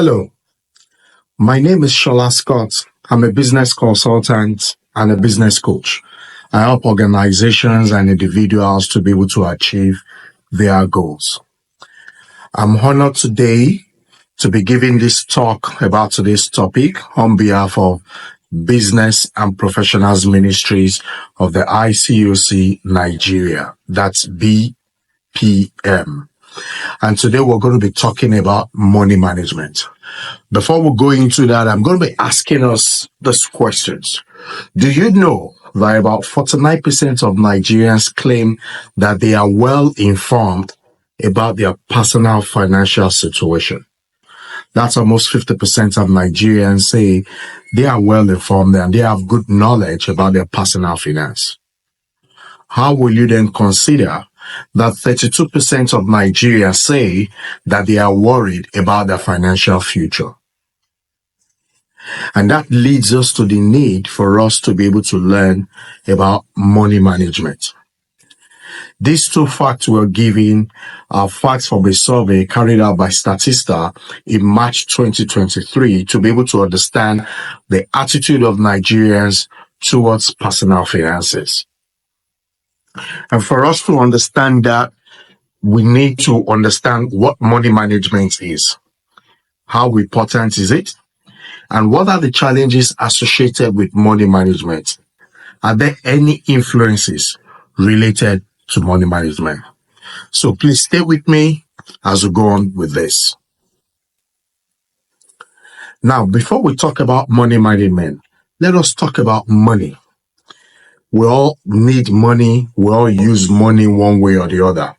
Hello, my name is Shola Scott. I'm a business consultant and a business coach. I help organizations and individuals to be able to achieve their goals. I'm honored today to be giving this talk about today's topic on behalf of Business and Professionals Ministries of the ICOC Nigeria. That's BPM. And today we're going to be talking about money management. Before we go into that, I'm going to be asking us these questions. Do you know that about 49% of Nigerians claim that they are well informed about their personal financial situation? That's almost 50% of Nigerians say they are well informed and they have good knowledge about their personal finance. How will you then consider that 32% of Nigerians say that they are worried about their financial future? And that leads us to the need for us to be able to learn about money management. These two facts we're giving are facts from a survey carried out by Statista in March 2023 to be able to understand the attitude of Nigerians towards personal finances. And for us to understand that, we need to understand what money management is. How important is it? And what are the challenges associated with money management? Are there any influences related to money management? So please stay with me as we go on with this. Now, before we talk about money management, let us talk about money. We all need money. We all use money one way or the other.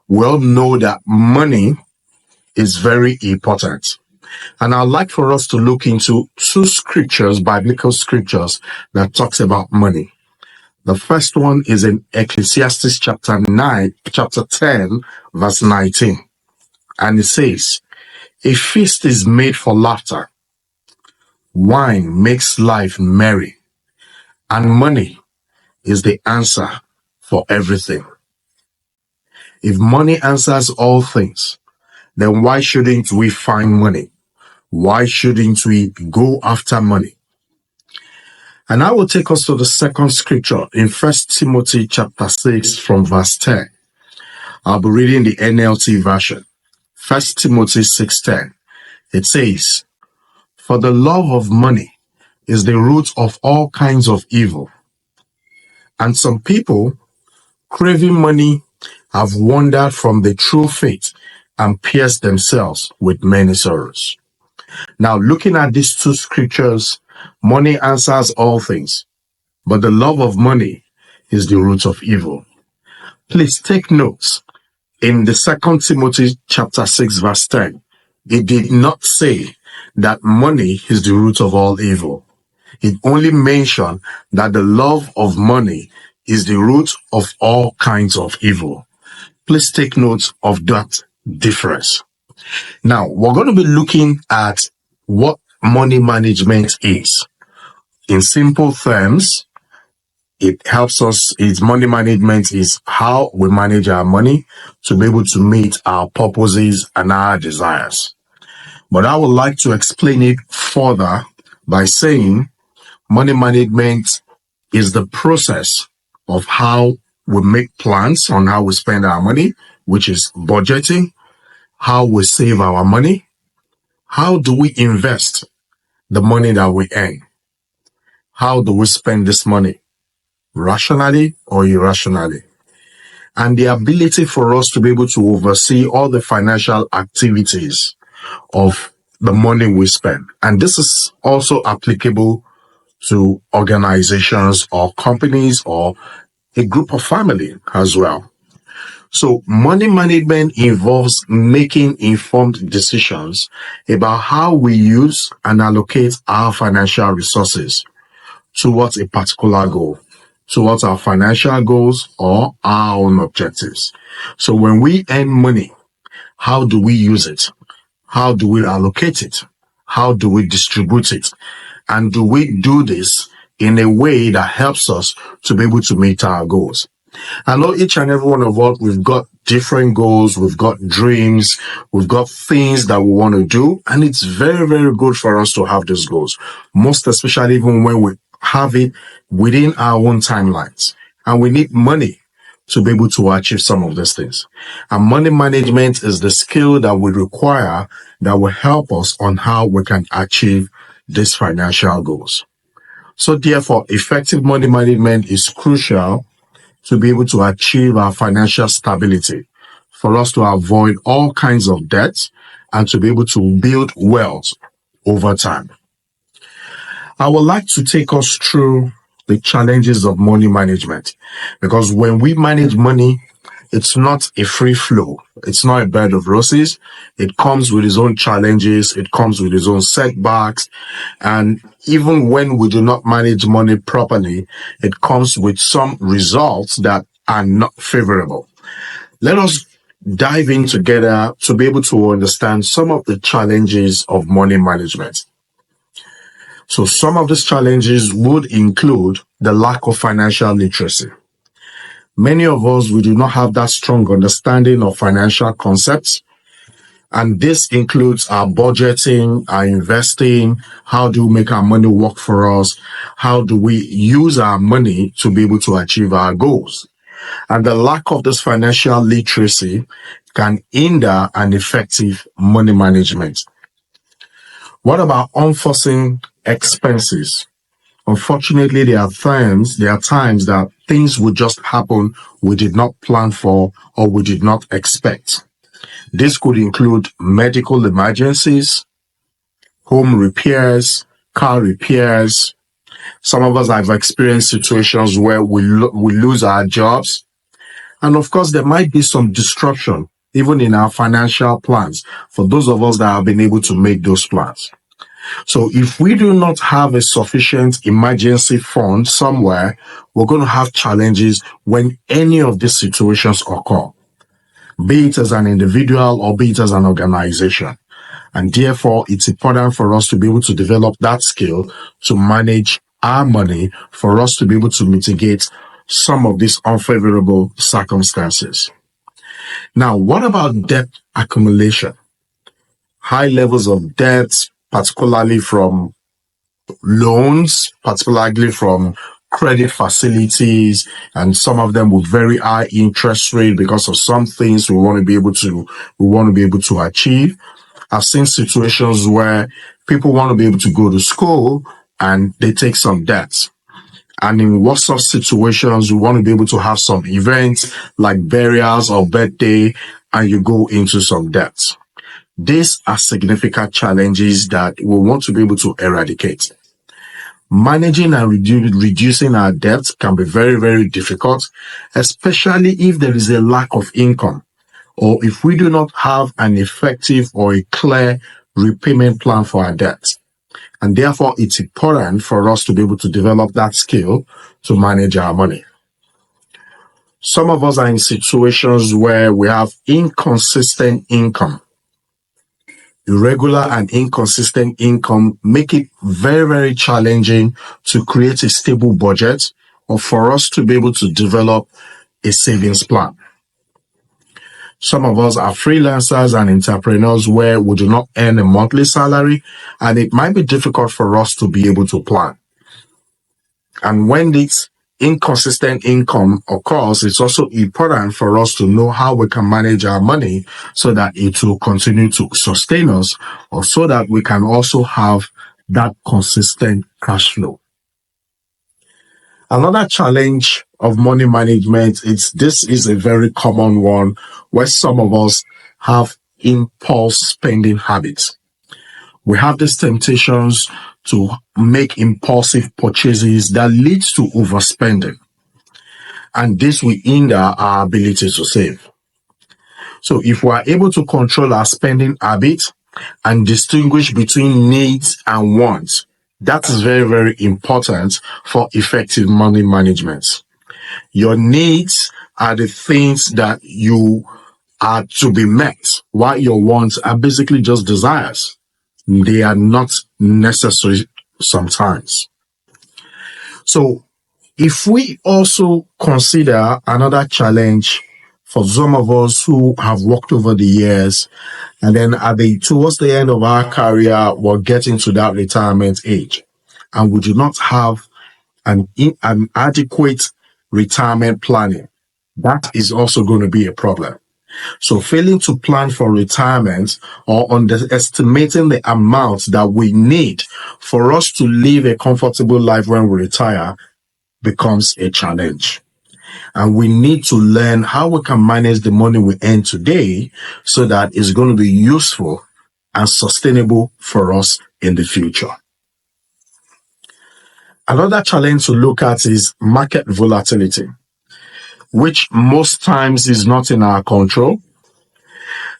We all know that money is very important. And I'd like for us to look into two scriptures, biblical scriptures, that talks about money. The first one is in Ecclesiastes chapter 10, verse 19. And it says, "A feast is made for laughter. Wine makes life merry. And money is the answer for everything." If money answers all things, then why shouldn't we find money? Why shouldn't we go after money? And I will take us to the second scripture in 1 Timothy chapter 6 from verse 10. I'll be reading the NLT version. 1 Timothy 6:10. It says, "For the love of money is the root of all kinds of evil. And some people, craving money, have wandered from the true faith and pierced themselves with many sorrows." Now, looking at these two scriptures, money answers all things, but the love of money is the root of evil. Please take notes. In the 2 Timothy chapter 6, verse 10, it did not say that money is the root of all evil. It only mentioned that the love of money is the root of all kinds of evil. Please take note of that difference. Now, we're going to be looking at what money management is. In simple terms, money management is how we manage our money to be able to meet our purposes and our desires. But I would like to explain it further by saying money management is the process of how we make plans on how we spend our money, which is budgeting, how we save our money, how do we invest the money that we earn, how do we spend this money, rationally or irrationally, and the ability for us to be able to oversee all the financial activities of the money we spend. And this is also applicable to organizations or companies or a group of family as well. So money management involves making informed decisions about how we use and allocate our financial resources towards a particular goal, towards our financial goals or our own objectives. So when we earn money, how do we use it? How do we allocate it? How do we distribute it? And do we do this in a way that helps us to be able to meet our goals? I know each and every one of us, we've got different goals, we've got dreams, we've got things that we want to do. And it's very, very good for us to have these goals, most especially even when we have it within our own timelines. And we need money to be able to achieve some of these things. And money management is the skill that we require that will help us on how we can achieve these financial goals. So therefore, effective money management is crucial to be able to achieve our financial stability, for us to avoid all kinds of debts, and to be able to build wealth over time. I would like to take us through the challenges of money management, because when we manage money, it's not a free flow. It's not a bed of roses. It comes with its own challenges. It comes with its own setbacks. And even when we do not manage money properly, it comes with some results that are not favorable. Let us dive in together to be able to understand some of the challenges of money management. So some of these challenges would include the lack of financial literacy. Many of us, we do not have that strong understanding of financial concepts. And this includes our budgeting, our investing, how do we make our money work for us? How do we use our money to be able to achieve our goals? And the lack of this financial literacy can hinder an effective money management. What about unforeseen expenses? Unfortunately, there are times that things will just happen we did not plan for or we did not expect. This could include medical emergencies, home repairs, car repairs. Some of us have experienced situations where we lose our jobs. And of course, there might be some disruption even in our financial plans for those of us that have been able to make those plans. So if we do not have a sufficient emergency fund somewhere, we're going to have challenges when any of these situations occur, be it as an individual or be it as an organization. And therefore, it's important for us to be able to develop that skill to manage our money, for us to be able to mitigate some of these unfavorable circumstances. Now, what about debt accumulation? High levels of debt, particularly from loans, particularly from credit facilities, and some of them with very high interest rate because of some things we want to be able to achieve. I've seen situations where people want to be able to go to school and they take some debts. And in what sort of situations we want to be able to have some events like burials or birthday, and you go into some debts. These are significant challenges that we want to be able to eradicate. Managing and reducing our debt can be very, very difficult, especially if there is a lack of income, or if we do not have an effective or a clear repayment plan for our debt. And therefore, it's important for us to be able to develop that skill to manage our money. Some of us are in situations where we have inconsistent income. Irregular and inconsistent income make it very, very challenging to create a stable budget or for us to be able to develop a savings plan. Some of us are freelancers and entrepreneurs where we do not earn a monthly salary, and it might be difficult for us to be able to plan. And when this inconsistent income occurs, it's also important for us to know how we can manage our money so that it will continue to sustain us, or so that we can also have that consistent cash flow. Another challenge of money management this is a very common one where some of us have impulse spending habits. We have these temptations to make impulsive purchases that leads to overspending. And this will hinder our ability to save. So if we are able to control our spending habits and distinguish between needs and wants, that is very, very important for effective money management. Your needs are the things that you are to be met, while your wants are basically just desires. They are not necessary sometimes. So If we also consider another challenge for some of us who have worked over the years, and then towards the end of our career, we're getting to that retirement age, and we do not have an adequate retirement planning, that is also going to be a problem. So failing to plan for retirement or underestimating the amount that we need for us to live a comfortable life when we retire becomes a challenge. And we need to learn how we can manage the money we earn today so that it's going to be useful and sustainable for us in the future. Another challenge to look at is market volatility, which most times is not in our control.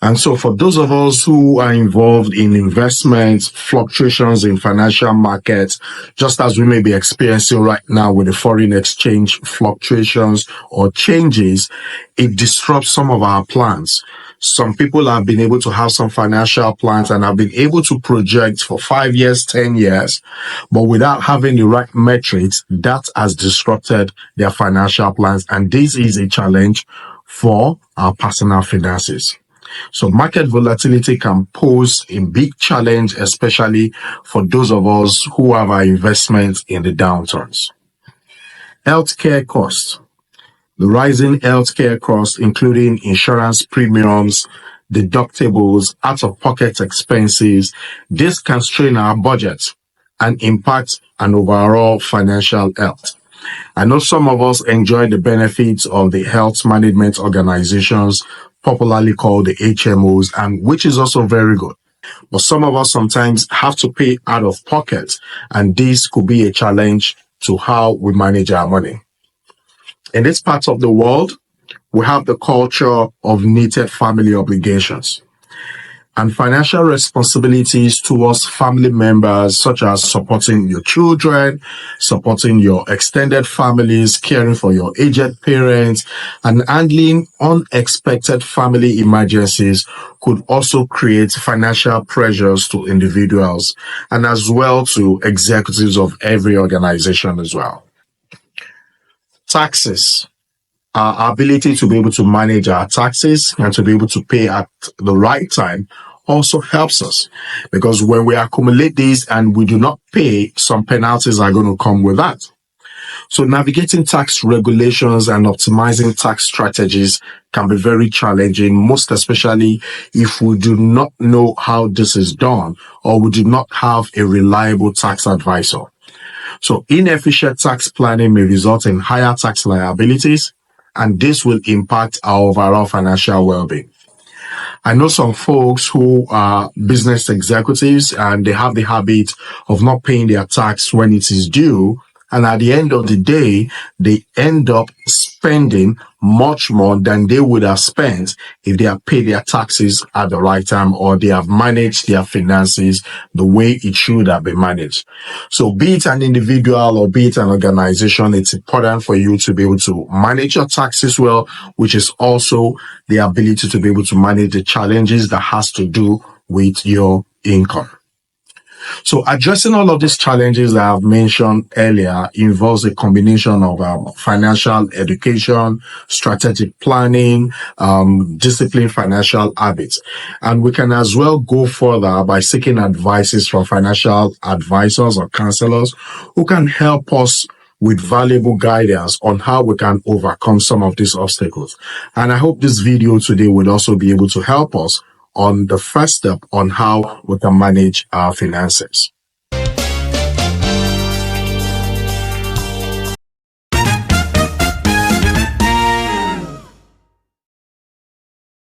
And so for those of us who are involved in investments, fluctuations in financial markets, just as we may be experiencing right now with the foreign exchange fluctuations or changes, it disrupts some of our plans. Some people have been able to have some financial plans and have been able to project for 5 years, 10 years, but without having the right metrics, that has disrupted their financial plans. And this is a challenge for our personal finances. So market volatility can pose a big challenge, especially for those of us who have our investments in the downturns. Healthcare costs. The rising healthcare costs, including insurance premiums, deductibles, out-of-pocket expenses, this can strain our budget and impact an overall financial health. I know some of us enjoy the benefits of the health management organizations, popularly called the HMOs, and which is also very good. But some of us sometimes have to pay out of pocket, and this could be a challenge to how we manage our money. In this part of the world, we have the culture of knitted family obligations and financial responsibilities towards family members, such as supporting your children, supporting your extended families, caring for your aged parents, and handling unexpected family emergencies could also create financial pressures to individuals and as well to executives of every organization as well. Taxes. Our ability to be able to manage our taxes and to be able to pay at the right time also helps us, because when we accumulate these and we do not pay, some penalties are going to come with that. So navigating tax regulations and optimizing tax strategies can be very challenging, most especially if we do not know how this is done or we do not have a reliable tax advisor. So inefficient tax planning may result in higher tax liabilities, and this will impact our overall financial well-being. I know some folks who are business executives and they have the habit of not paying their tax when it is due. And at the end of the day, they end up spending much more than they would have spent if they have paid their taxes at the right time or they have managed their finances the way it should have been managed. So be it an individual or be it an organization, it's important for you to be able to manage your taxes well, which is also the ability to be able to manage the challenges that has to do with your income. So addressing all of these challenges that I've mentioned earlier involves a combination of financial education, strategic planning, disciplined financial habits. And we can as well go further by seeking advices from financial advisors or counselors who can help us with valuable guidance on how we can overcome some of these obstacles. And I hope this video today will also be able to help us on the first step on how we can manage our finances.